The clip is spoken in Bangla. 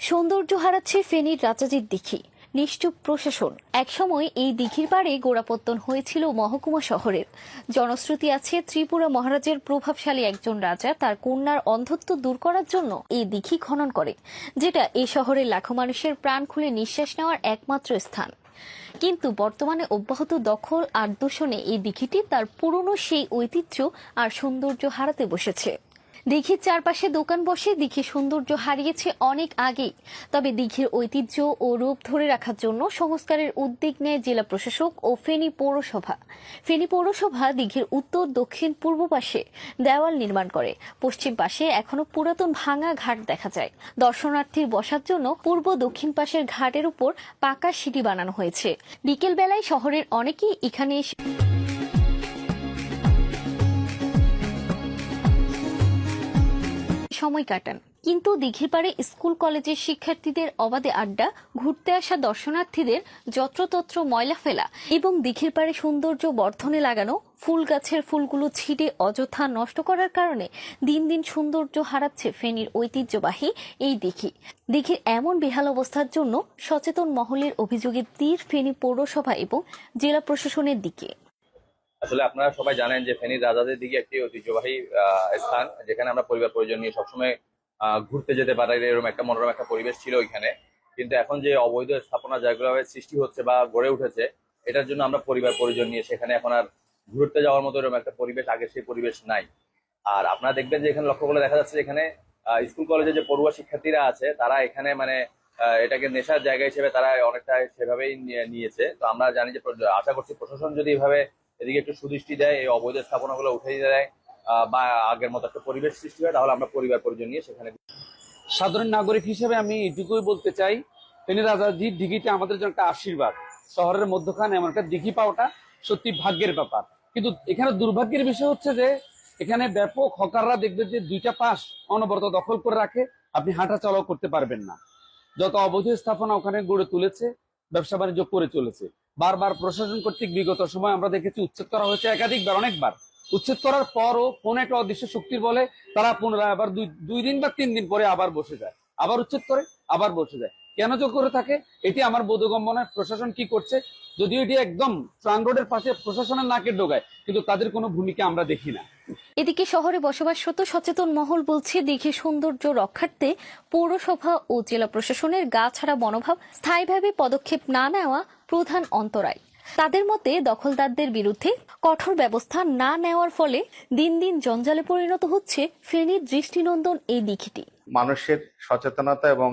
সৌন্দর্য হারাচ্ছে ফেনীর রাজাজির দিঘি। নিশ্চুপ প্রশাসন। একসময় এই দিঘির পাড়ে গোড়াপত্তন হয়েছিল মহকুমা শহরের। জনশ্রুতি আছে ত্রিপুরা মহারাজের প্রভাবশালী একজন রাজা তার কন্যার অন্ধত্ব দূর করার জন্য এই দিঘি খনন করে, যেটা এই শহরের লাখো মানুষের প্রাণ খুলে নিঃশ্বাস নেওয়ার একমাত্র স্থান। কিন্তু বর্তমানে অব্যাহত দখল আর দূষণে এই দিঘিটি তার পুরনো সেই ঐতিহ্য আর সৌন্দর্য হারাতে বসেছে। দিঘির চারপাশে দোকান বসে দিঘির সৌন্দর্য হারিয়েছে অনেক আগেই। তবে দিঘির ঐতিহ্য ও রূপ ধরে রাখার জন্য সংস্কারের উদ্যোগ নেয় জেলা প্রশাসক ও ফেনী পৌরসভা। ফেনী পৌরসভা দিঘির উত্তর, দক্ষিণ, পূর্ব পাশে দেওয়াল নির্মাণ করে। পশ্চিম পাশে এখনো পুরাতন ভাঙা ঘাট দেখা যায়। দর্শনার্থীর বসার জন্য পূর্ব দক্ষিণ পাশের ঘাটের উপর পাকা সিঁড়ি বানানো হয়েছে। বিকেল বেলায় শহরের অনেকেই এখানে সময় কাটান। কিন্তু দিঘির পাড়ে স্কুল কলেজের শিক্ষার্থীদের অবাধে আড্ডা, ঘুরতে আসা দর্শনার্থীদের যত্রতত্র ময়লা ফেলা এবং দিঘির পাড়ে সৌন্দর্য বর্ধনে লাগানো ফুল গাছের ফুলগুলো ছিঁড়ে অযথা নষ্ট করার কারণে দিন দিন সৌন্দর্য হারাচ্ছে ফেনীর ঐতিহ্যবাহী এই দিঘি। দিঘির এমন বেহাল অবস্থার জন্য সচেতন মহলের অভিযোগের তীর ফেনী পৌরসভা এবং জেলা প্রশাসনের দিকে। আসলে আপনারা সবাই জানেন যে ফেনীর রাজাদের দিকে একটি ঐতিহ্যবাহী স্থান, যেখানে আমরা পরিবার পরিজন নিয়ে সবসময় ঘুরতে যেতে পারি। এরকম একটা মনোরম একটা পরিবেশ ছিল ওইখানে। কিন্তু এখন যে অবৈধ স্থাপনা যেগুলোভাবে সৃষ্টি হচ্ছে বা গড়ে উঠেছে, এটার জন্য আমরা পরিবার পরিজন নিয়ে সেখানে এখন আর ঘুরতে যাওয়ার মতো এরকম একটা পরিবেশ, আগে সেই পরিবেশ নাই। আর আপনারা দেখবেন যে এখানে লক্ষ্য করলে দেখা যাচ্ছে এখানে স্কুল কলেজে যে পড়ুয়া শিক্ষার্থীরা আছে, তারা এখানে মানে এটাকে নেশার জায়গা হিসেবে তারা অনেকটা সেভাবেই নিয়েছে। তো আমরা জানি যে আশা করছি প্রশাসন যদি এভাবে এদিকে একটু সুদৃষ্টি দেয়, এই অবৈধ স্থাপনাগুলো উঠে দেয় বা আগের মতো একটা পরিবেশ সৃষ্টি হয়, তাহলে আমরা পরিবার পরিজন নিয়ে সেখানে। সাধারণ নাগরিক হিসেবে আমি এটুকুই বলতে চাই, ফেনী রাজাজির দিঘিটা আমাদের জন্য একটা আশীর্বাদ। শহরের মধ্যখানে এমন একটা দিঘি পাওয়াটা সত্যি ভাগ্যের ব্যাপার। কিন্তু এখানে দুর্ভাগ্যের বিষয় হচ্ছে যে এখানে ব্যাপক হকাররা দেখবেন যে দুইটা পাশ অনবরত দখল করে রাখে, আপনি হাঁটা চলাও করতে পারবেন না। যত অবৈধ স্থাপনা ওখানে গড়ে তুলেছে, ব্যবসা বাণিজ্য করে চলেছে। বারবার প্রশাসন কর্তৃক বিগত সময় আমরা দেখেছি উচ্ছেদ করা হয়েছে একাধিকবার, অনেকবার। উচ্ছেদ করার পরও কোন একটা অদৃশ্য শক্তির বলে তারা পুনরায় আবার দুই দিন বা 3 দিন পরে আবার বসে যায়, আবার উচ্ছেদ করে আবার বসে যায়। কেন যে করে থাকে এটি আমার বোধগম্য নয়। প্রশাসন কি করছে, যদিও এটি একদম ট্রাং রোডের পাশে প্রশাসনের নাকের ডোগায়, কিন্তু তাদের কোনো ভূমিকা আমরা দেখি না। এদিকে শহরে বসবাসরত সচেতন মহল বলছে দিঘির সৌন্দর্য রক্ষার্থে পৌরসভা ও জেলা প্রশাসনের গা ছাড়া মনোভাব, স্থায়ীভাবে পদক্ষেপ না নেওয়া প্রধান অন্তরায়। তাদের মতে দখলদারদের বিরুদ্ধে কঠোর ব্যবস্থা না নেওয়ার ফলে দিন দিন জঞ্জালে পরিণত হচ্ছে ফেনীর দৃষ্টিনন্দন এই দিঘিটি। মানুষের সচেতনতা এবং